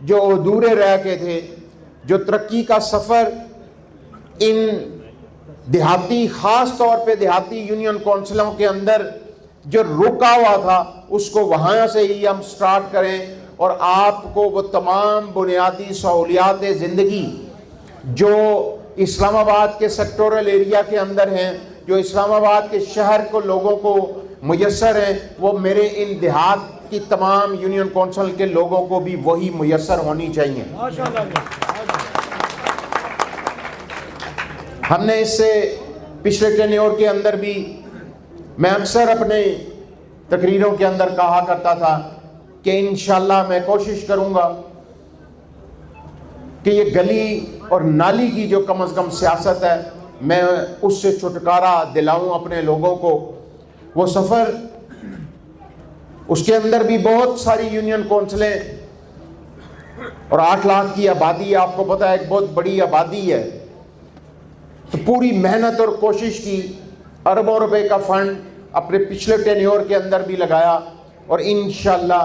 جو ادھورے رہ کے تھے، جو ترقی کا سفر ان دیہاتی، خاص طور پہ دیہاتی یونین کونسلوں کے اندر جو رکا ہوا تھا، اس کو وہاں سے ہی ہم سٹارٹ کریں اور آپ کو وہ تمام بنیادی سہولیات زندگی جو اسلام آباد کے سیکٹورل ایریا کے اندر ہیں، جو اسلام آباد کے شہر کو لوگوں کو میسر ہیں، وہ میرے ان دیہات کی تمام یونین کونسل کے لوگوں کو بھی وہی میسر ہونی چاہیے۔ ہم نے اس سے پچھلے ٹینیور کے اندر بھی، میں اکثر اپنے تقریروں کے اندر کہا کرتا تھا کہ انشاءاللہ میں کوشش کروں گا کہ یہ گلی اور نالی کی جو کم از کم سیاست ہے، میں اس سے چھٹکارا دلاؤں اپنے لوگوں کو۔ وہ سفر، اس کے اندر بھی بہت ساری یونین کونسلیں اور 8 لاکھ کی آبادی، آپ کو پتہ ہے ایک بہت بڑی آبادی ہے، تو پوری محنت اور کوشش کی، اربوں روپے کا فنڈ اپنے پچھلے ٹینیور کے اندر بھی لگایا، اور انشاءاللہ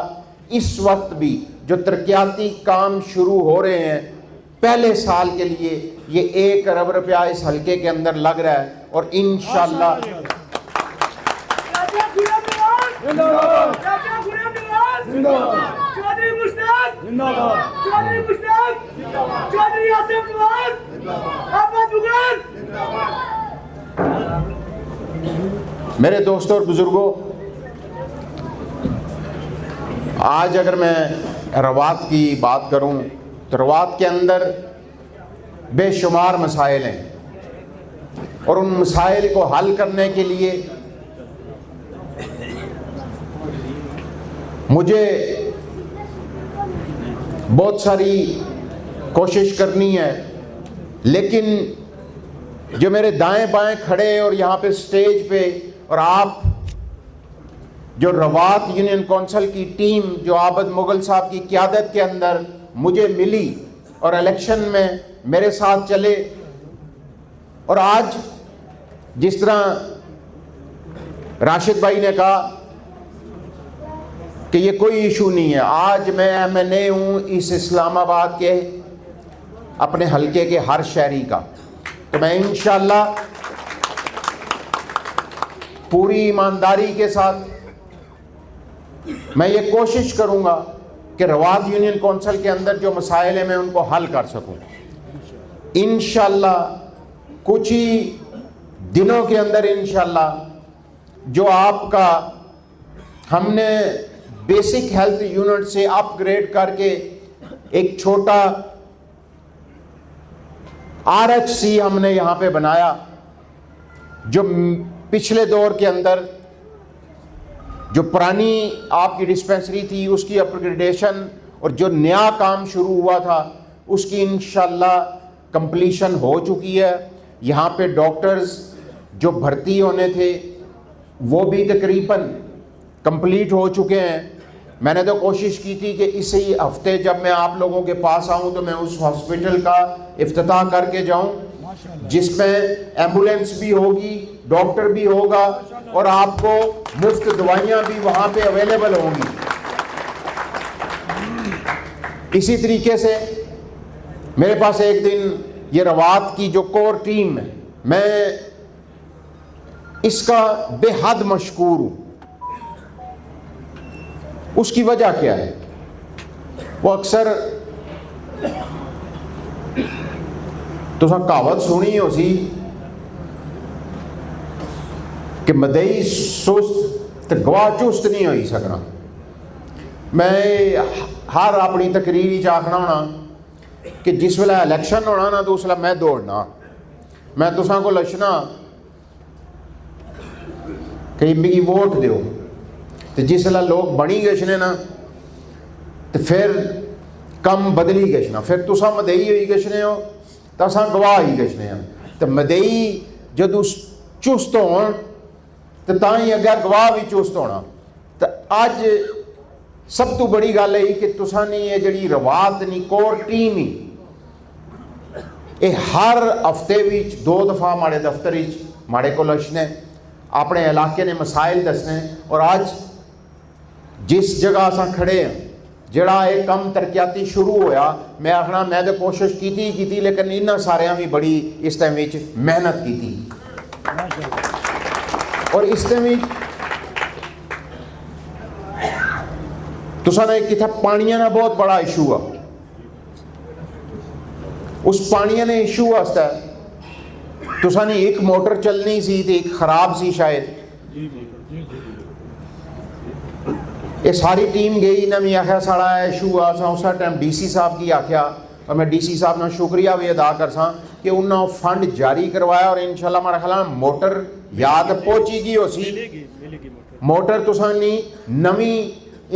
اس وقت بھی جو ترقیاتی کام شروع ہو رہے ہیں، پہلے سال کے لیے یہ 1 ارب روپیہ اس حلقے کے اندر لگ رہا ہے، اور انشاءاللہ میرے دوستوں اور بزرگوں، آج اگر میں روات کی بات کروں تو روات کے اندر بے شمار مسائل ہیں، اور ان مسائل کو حل کرنے کے لیے مجھے بہت ساری کوشش کرنی ہے، لیکن جو میرے دائیں بائیں کھڑے اور یہاں پہ سٹیج پہ، اور آپ جو روات یونین کونسل کی ٹیم جو عابد مغل صاحب کی قیادت کے اندر مجھے ملی اور الیکشن میں میرے ساتھ چلے، اور آج جس طرح راشد بھائی نے کہا کہ یہ کوئی ایشو نہیں ہے، آج میں MNA ہوں اس اسلام آباد کے اپنے حلقے کے ہر شہری کا، تو میں انشاءاللہ پوری ایمانداری کے ساتھ میں یہ کوشش کروں گا کہ روات یونین کونسل کے اندر جو مسائل ہیں میں ان کو حل کر سکوں۔ انشاءاللہ کچھ ہی دنوں کے اندر انشاءاللہ جو آپ کا ہم نے بیسک ہیلتھ یونٹ سے اپ گریڈ کر کے ایک چھوٹا RHC ہم نے یہاں پہ بنایا، جو پچھلے دور کے اندر جو پرانی آپ کی ڈسپینسری تھی اس کی اپ گریڈیشن اور جو نیا کام شروع ہوا تھا اس کی انشاءاللہ کمپلیشن ہو چکی ہے۔ یہاں پہ ڈاکٹرز جو بھرتی ہونے تھے وہ بھی تقریباً کمپلیٹ ہو چکے ہیں۔ میں نے تو کوشش کی تھی کہ اسی ہفتے جب میں آپ لوگوں کے پاس آؤں تو میں اس ہاسپٹل کا افتتاح کر کے جاؤں، جس میں ایمبولینس بھی ہوگی، ڈاکٹر بھی ہوگا، اور آپ کو مفت دوائیاں بھی وہاں پہ اویلیبل ہوں گی۔ اسی طریقے سے میرے پاس ایک دن یہ روات کی جو کور ٹیم ہے، میں اس کا بے حد مشکور ہوں۔ اس کی وجہ کیا ہے؟ وہ اکثر تو کہاوت سنی ہو سی کہ مدئی سست تو گواہ چست نہیں ہوئی سکنا۔ میں ہر اپنی تقریر آخنا ہونا کہ جس ویلے الیکشن ہونا نا تو اس ویلے میں دوڑنا، میں تساں کو لچنا کہ میری ووٹ دیو، تو جس ویلے لوگ بنی گشنے نا تو پھر کم بدلی گشنا، پھر تساں مدئی ہوئی گشنے ہو تو اساں گواہ ہی گشنے ہیں۔ تو مدئی جدو چست ہون تو تاں ہی اگر گواہ بھی چست ہونا۔ تو اج سب تو بڑی گل ہے کہ تساں نے یہ جڑی روات نہیں کور ٹیم ہی یہ ہر ہفتے وچ 2 دفعہ ماڑے دفتر ماڑے کو لچنے، اپنے علاقے نے مسائل دسنے، اور آج جس جگہ اساں کھڑے ہیں، جڑا یہ کم ترقیاتی شروع ہویا میں آخنا میں تو کوشش کی لیکن انہاں ساریاں بھی بڑی اس ٹائم وچ محنت کی اور اس ٹائم تساں نے کتھا پانیاں نا بہت بڑا ایشو ہے اس پانیاں نے ایشو واسطے تساں نے ایک موٹر چلنی سی تے ایک خراب سی شاید یہ ساری ٹیم گئی نہ میں آخیا ساڑا ایشو آسا اس ٹائم ڈی سی صاحب کی آخیا اور میں ڈی سی صاحب نے شکریہ بھی ادا کرساں کہ انہوں نے فنڈ جاری کروایا اور انشاءاللہ ہمارا خیال موٹر یاد پہنچی گئی ہو سی موٹر تساں نہیں نمی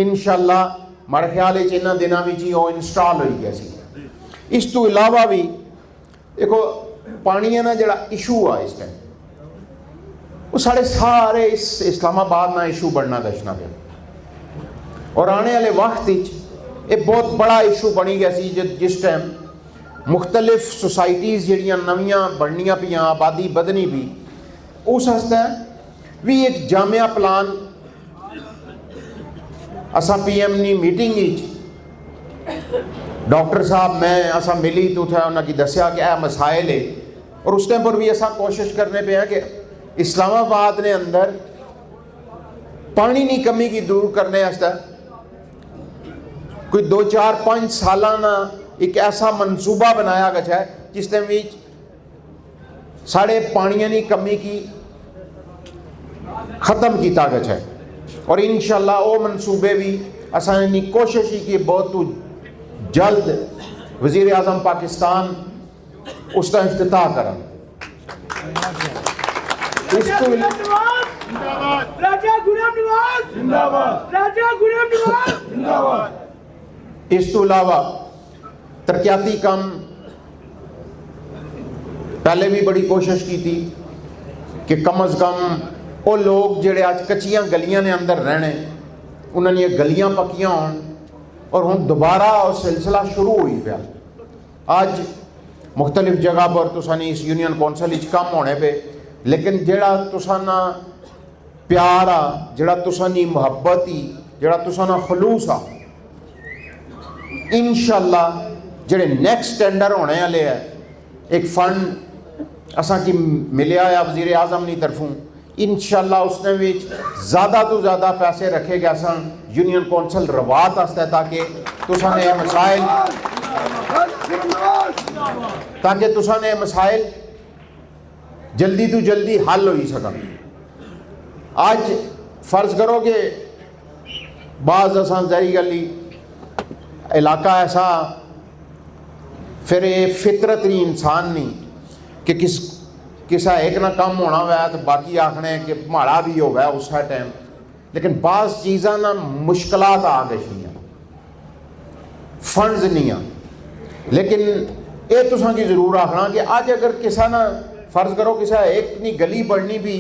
انشاءاللہ ہمارے خیال انہاں دنوں وچ ہی وہ انسٹال ہوئی گیا سی. اس تو علاوہ بھی دیکھو پانی ہے نا جڑا ایشو آ اس ٹائم وہ سارے اس اسلام آباد نہ ایشو بننا دشنا پہ اور آنے والے وقت یہ بہت بڑا ایشو بنی گیا سی جس ٹائم مختلف سوسائٹیز جڑیاں نویاں بننیاں پیاں آبادی بدنی بھی اس واسطے بھی ایک جامعہ پلان اساں پی ایم نی میٹنگ ڈاکٹر صاحب میں اساں ملی تو تھا انہوں کی دسیا کہ اے مسائل ہے اور اس ٹائم پر بھی اساں کوشش کرنے پہ ہیں کہ اسلام آباد نے اندر پانی نہیں کمی کی دور کرنے واسطے کوئی 2-4-5 سالانہ ایک ایسا منصوبہ بنایا گیا ہے جس ٹائم ساڑھے پانیاں نہیں کمی کی ختم کیتا گیا ہے اور انشاءاللہ وہ منصوبے بھی اساں نے کوشش ہی کی بہت تو جلد وزیر اعظم پاکستان اس کا افتتاح کرا. اس تو علاوہ ترقیاتی کام پہلے بھی بڑی کوشش کی تھی کہ کم از کم وہ لوگ جڑے آج کچیاں گلیاں نے اندر رہنے انہوں نے یہ گلیاں پکیاں ہون اور ہوں دوبارہ وہ سلسلہ شروع ہوئی پیا. آج مختلف جگہ پر تسانی اس یونین کونسل اچ کم ہونے پہ لیکن جڑا تسانا پیارا جڑا تسانی محبتی جڑا تسانا خلوصا انشاءاللہ جڑے نیکسٹ ٹینڈر ہونے والے ہیں ایک فنڈ اساں کی ملیا ہے وزیر اعظم نی طرفوں انشاءاللہ اس نے بھی زیادہ تو زیادہ پیسے رکھے گئے سن یونین کونسل روات واسطے تاکہ تسانے مسائل جلدی تو جلدی حل ہوئی سکا. آج فرض کرو کہ بعض اساں ذری گلی علاقہ ایسا پھر یہ فطرت نہیں انسان نہیں کہ کسا ایک نہ کم ہونا ہوا ہے تو باقی آکھنے کہ ماڑا بھی ہو گیا اس ٹائم لیکن بعض چیزاں نہ مشکلات آ گئی فنڈز نہیں ہیں لیکن یہ تساں کی ضرور آکھنا کہ آج اگر کسا نہ فرض کرو کسا ایک نی گلی بڑھنی بھی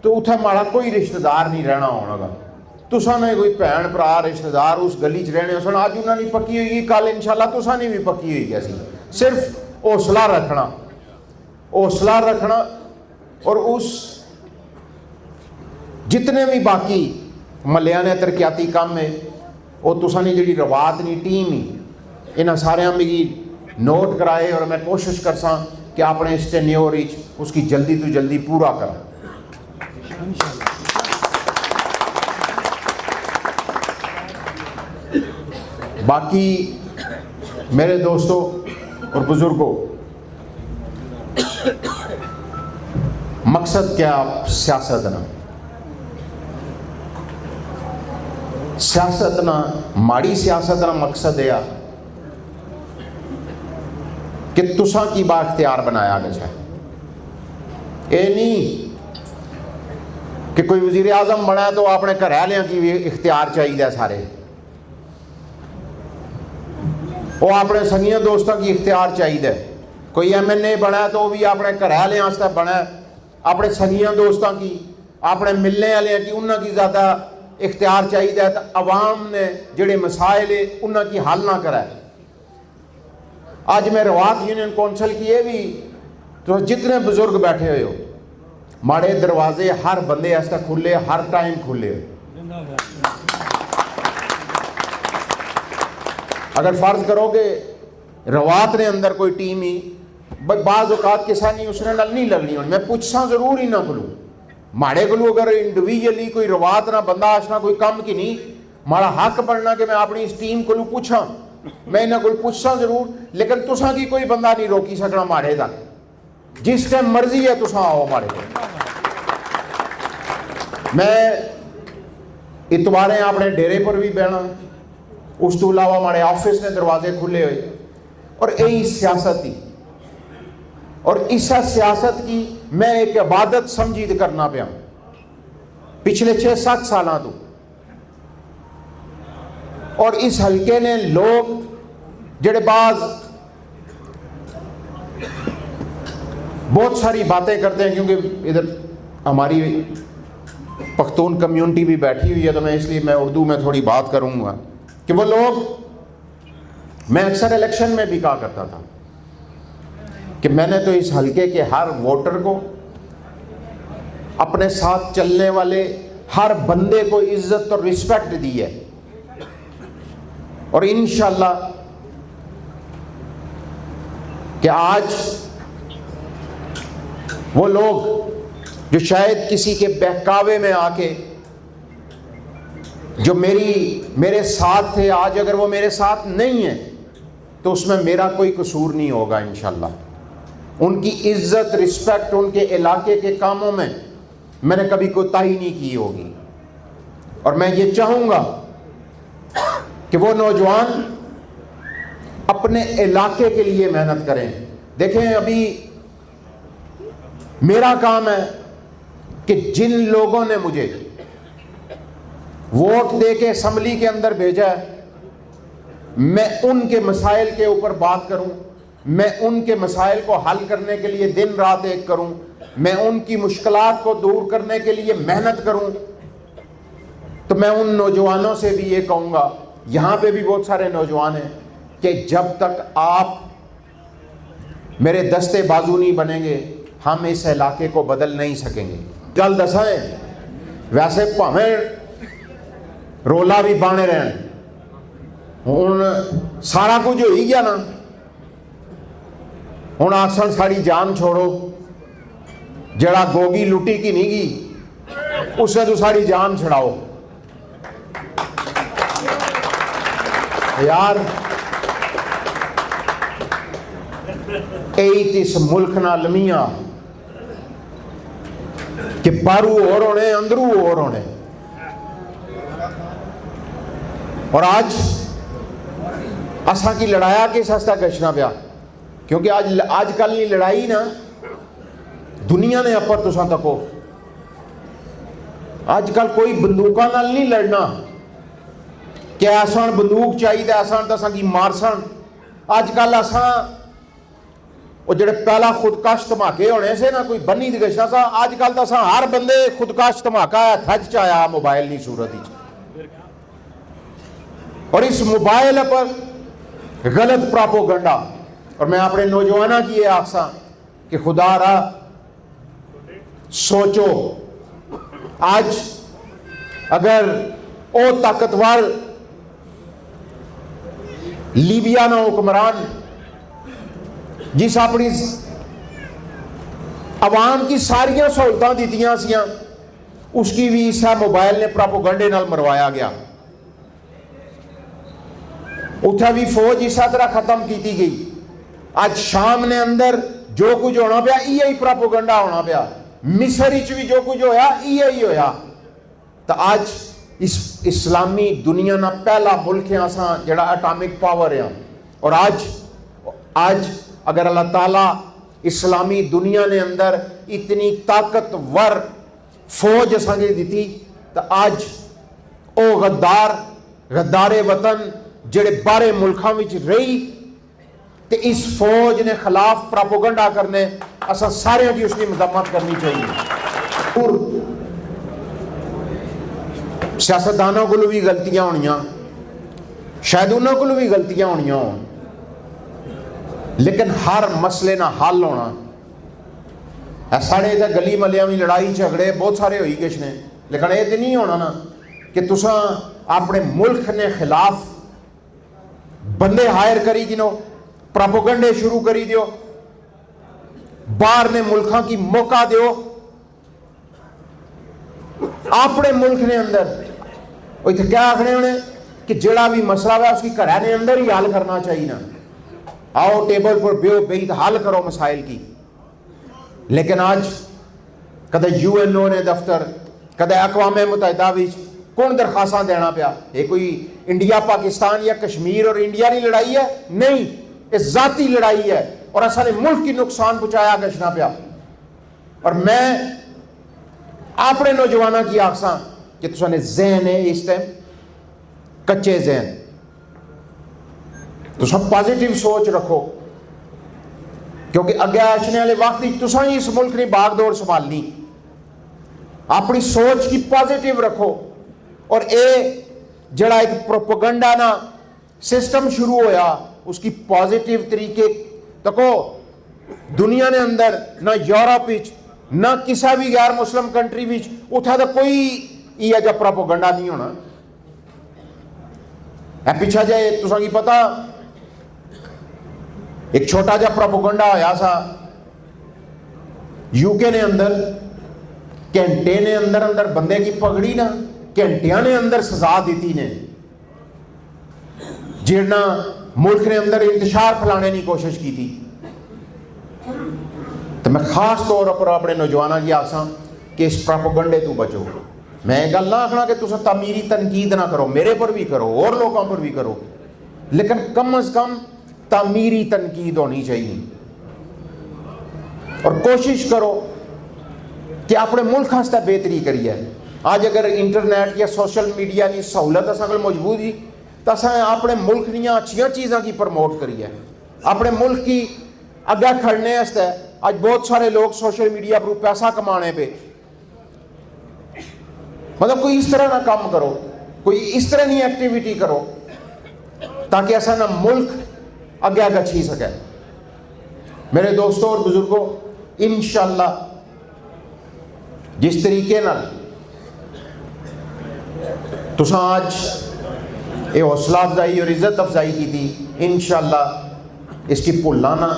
تو اتھا ماڑا کوئی رشتہ دار نہیں رہنا ہونا گا تساں نے کوئی بھین بھرا رشتہ دار اس گلی چ رہنے سن آج انہوں نے پکی ہوئی کل انشاءاللہ تساں نے بھی پکی ہوئی گیا سی. صرف حوصلہ رکھنا اور اس جتنے بھی باقی ملیاں نے ترقیاتی کام ہے وہ تساں نے جڑی روات نی ٹیم ہی انہاں سارے بھی نوٹ کرائے اور میں کوشش کرساں کہ اپنے اس ٹینیور اس کی جلدی تو جلدی پورا کریں. باقی میرے دوستوں اور بزرگوں مقصد کیا سیاست نہ ماڑی سیاست نہ مقصد ہے کہ تساں کی با اختیار بنایا گیا ہے. اے نہیں کہ کوئی وزیر اعظم بنا ہے تو اپنے گھر والوں کی بھی اختیار چاہیے سارے وہ اپنے سنگیاں دوستوں کی اختیار چاہیے. کوئی ایم این اے بنا ہے تو وہ بھی اپنے گھر والوں واسطے بنا ہے اپنے سنگیاں دوستوں کی اپنے ملنے والوں کی انہوں کی زیادہ اختیار چاہیے تو عوام نے جڑے مسائل ہیں انہوں کی حل نہ کرائے. آج میں روات یونین کونسل کی یہ بھی تو جتنے بزرگ بیٹھے ہوئے ہو ماڑے دروازے ہر بندے ایسا کھلے ہر ٹائم کھلے اگر فرض کرو کہ روات نے اندر کوئی ٹیم ہی بعض اوقات کسا نہیں اس نے نل نہیں لگنی ہونی، میں پوچھساں ضرور ہی نہ کلوں ماڑے کلو اگر انڈیویجلی کوئی روات نہ بندہ آشنا کوئی کم کی نہیں ماڑا حق بننا کہ میں اپنی اس ٹیم کلو پوچھاں، میں انہاں کو پوچھساں ضرور، لیکن تساں کی کوئی بندہ نہیں روکی سکنا ماڑے تک، جس ٹائم مرضی ہے تساں آؤ ماڑے کو۔ میں اتواریں اپنے ڈیرے پر بھی بہنا، اس تو علاوہ ہمارے آفس نے دروازے کھلے ہوئے، اور یہی سیاست تھی، اور اس سیاست کی میں ایک عبادت سمجھید کرنا پیا پچھلے 6-7 سالہ تو، اور اس حلقے نے لوگ جڑے بعض بہت ساری باتیں کرتے ہیں، کیونکہ ادھر ہماری پختون کمیونٹی بھی بیٹھی ہوئی ہے تو میں اس لیے میں اردو میں تھوڑی بات کروں گا کہ وہ لوگ، میں اکثر الیکشن میں بھی کہا کرتا تھا کہ میں نے تو اس حلقے کے ہر ووٹر کو، اپنے ساتھ چلنے والے ہر بندے کو عزت اور رسپیکٹ دی ہے، اور انشاءاللہ کہ آج وہ لوگ جو شاید کسی کے بہکاوے میں آ کے جو میرے ساتھ تھے، آج اگر وہ میرے ساتھ نہیں ہیں تو اس میں میرا کوئی قصور نہیں ہوگا انشاءاللہ۔ ان کی عزت رسپیکٹ ان کے علاقے کے کاموں میں نے کبھی کوتاہی نہیں کی ہوگی، اور میں یہ چاہوں گا کہ وہ نوجوان اپنے علاقے کے لیے محنت کریں۔ دیکھیں ابھی میرا کام ہے کہ جن لوگوں نے مجھے ووٹ دے کے اسمبلی کے اندر بھیجا ہے، میں ان کے مسائل کے اوپر بات کروں، میں ان کے مسائل کو حل کرنے کے لیے دن رات ایک کروں، میں ان کی مشکلات کو دور کرنے کے لیے محنت کروں۔ تو میں ان نوجوانوں سے بھی یہ کہوں گا، یہاں پہ بھی بہت سارے نوجوان ہیں، کہ جب تک آپ میرے دستے بازو نہیں بنیں گے ہم اس علاقے کو بدل نہیں سکیں گے۔ گل دسائیں ویسے پاویں رولا بھی بانے رہن، ہوں سارا کچھ ہو ہی گیا نا، ہوں آسن ساری جان چھوڑو، جڑا گوگی لٹی کی نہیں گی اسے تو ساری جان چھڑاؤ۔ یار اس ملک نہ لمیاں کہ بارو اور ہونے اندرو اور ہونے، اور آج اساں کی لڑایا کس ہستا گشنا پیا، کیونکہ آج کل نہیں لڑائی نا دنیا نے اپر تساں تکو، آج کل کوئی بندوقاں نال نہیں لڑنا کہ آسان بندوق چاہیے آسان تو اساں کی مارسن۔ آج کل آساں وہ جڑے پہلا خودکش دھماکے ہونے سے نا کوئی بنی دی گشنا سا، آج کل تو اساں ہر بندے خودکش دھماکہ تھج چایا موبائل نہیں صورت ہی، اور اس موبائل پر غلط پراپوگنڈا۔ اور میں اپنے نوجوانوں کی یہ آخساں کہ خدا را سوچو، آج اگر او طاقتور لیبیا نا حکمران جس اپنی عوام کی ساریاں سہولتاں دیتیاں سیاں، اس کی بھی اس موبائل نے پراپوگنڈے نال مروایا گیا، اتھا بھی فوج اس طرح ختم کیتی گئی۔ آج شام نے اندر جو کچھ ہونا پیا یہ پراپوگنڈا ہونا پیا، مصر وچ بھی جو کچھ ہویا یہ ہویا۔ تو آج اس اسلامی دنیا نا پہلا ملک ہے اساں جڑا اٹامک پاور ہے، اور آج اگر اللہ تعالیٰ اسلامی دنیا نے اندر اتنی طاقتور فوج اساں کے دیتی، تو آج او غدار وطن جڑے بارے ملکاں وچ رہی تے اس فوج نے خلاف پراپوگنڈا کرنے، اساں سارے کی اس کی مذمت کرنی چاہیے۔ اور سیاستدانوں کو بھی غلطیاں ہونیاں، شاید انہوں کو بھی غلطیاں ہونیاں ہوں، لیکن ہر مسئلے نہ حل ہونا۔ ساڑے تے گلی ملیاں میں لڑائی جھگڑے بہت سارے ہوئی کچھ نے، لیکن یہ تو نہیں ہونا نا کہ تساں اپنے ملک نے خلاف بندے ہائر کری گنو, پراپوگنڈے شروع کری دیو, باہر نے ملکاں کی موقع دیو, اپنے ملک نے اندر وہ اتنے کیا آخنے ہونے کہ جڑا بھی مسئلہ ہے اس کی گھر نے اندر ہی حل کرنا چاہیے نا, آؤ ٹیبل پر بیٹھ حل کرو مسائل کی. لیکن آج کدے یو این او نے دفتر, کدے اقوام متحدہ وچ کون درخواستاں دینا پیا؟ یہ کوئی انڈیا پاکستان یا کشمیر اور انڈیا کی لڑائی ہے؟ نہیں, یہ ذاتی لڑائی ہے اور اصل ملک کی نقصان پہنچایا گشنا پیا. اور میں اپنے نوجوانوں کی آخساں کہ تساں نے ذہن ہے اس ٹائم کچے ذہن, تساں پازیٹیو سوچ رکھو, کیونکہ اگے آشنے والے وقت تساں ہی اس ملک نے باغ دور سنبھالنی. اپنی سوچ کی پازیٹیو رکھو. اور اے جڑا ایک پروپیگنڈا نا سسٹم شروع ہویا اس کی پازیٹیو طریقے تکو دنیا نے اندر نہ یورپ وچ نہ کسی بھی غیر مسلم کنٹری وچ اتھا تو کوئی یہ جا پروپیگنڈا نہیں ہونا. اے پیچھا جائے تساں کی پتہ ایک چھوٹا جا پروپیگنڈا ہویا سا یو کے نے اندر, گھنٹے نے اندر بندے کی پگڑی نا گھنٹیاں نے اندر سزا دیتی نے, جڑنا ملک نے اندر انتشار پھیلانے کی کوشش کی تھی. تو میں خاص طور پر اپنے نوجوانوں کی آساں کہ اس پروپیگنڈے تو بچو. میں گل نہ آخنا کہ تسا تعمیری تنقید نہ کرو, میرے پر بھی کرو اور لوگوں پر بھی کرو, لیکن کم از کم تعمیری تنقید ہونی چاہیے. اور کوشش کرو کہ اپنے ملک ہاستے بہتری کریے. آج اگر انٹرنیٹ یا سوشل میڈیا کی سہولت اصل کو موجود ہی تو اصل اپنے ملک دیا اچھیاں چیزاں کی پروموٹ کریے. اپنے ملک کی اگے کھڑنے واسطے آج بہت سارے لوگ سوشل میڈیا پر پیسہ کمانے پہ, مطلب کوئی اس طرح نہ کام کرو, کوئی اس طرح نہیں ایکٹیویٹی کرو تاکہ ایسا نہ ملک اگے آگے چھین سکے. میرے دوستوں اور بزرگوں, انشاءاللہ جس طریقے نال تساں آج یہ حوصلہ افزائی اور عزت افزائی کی تھی, انشاءاللہ اس کی بھولنا نہ.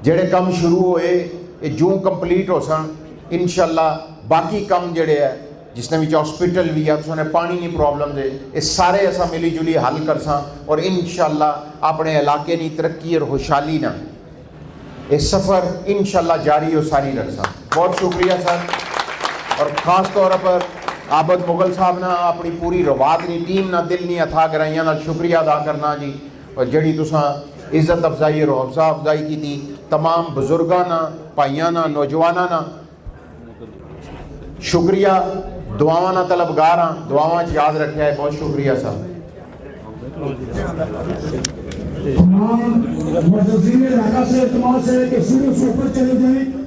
جڑے کام شروع ہوئے یہ جوں کمپلیٹ ہو سن, انشاءاللہ باقی کام جڑے ہے جس نے بھی ہاسپٹل بھی ہے تو پانی کی پرابلم دے یہ سارے ایسا ملی جلی حل کر ساں, اور انشاءاللہ اپنے علاقے کی ترقی اور خوشحالی نہ یہ سفر انشاءاللہ جاری و ساری رکھ ساں. بہت شکریہ سر. اور خاص طور پر عابد مغل صاحب نے اپنی پوری روات نی ٹیم نہ دل نی اتھا گرائیاں نال شکریہ ادا کرنا جی. اور جڑی تساں عزت افزائی اور حوصلہ افزائی کی تھی تمام بزرگاں نا, بھائیاں نا, نوجواناں نا شکریہ. دعاواں نا طلبگار ہاں, دعاواں یاد رکھا ہے. بہت شکریہ صاحب. تمام معززین علاقہ سے اعتماد سے کہ شروع سے اوپر چلے جائیں.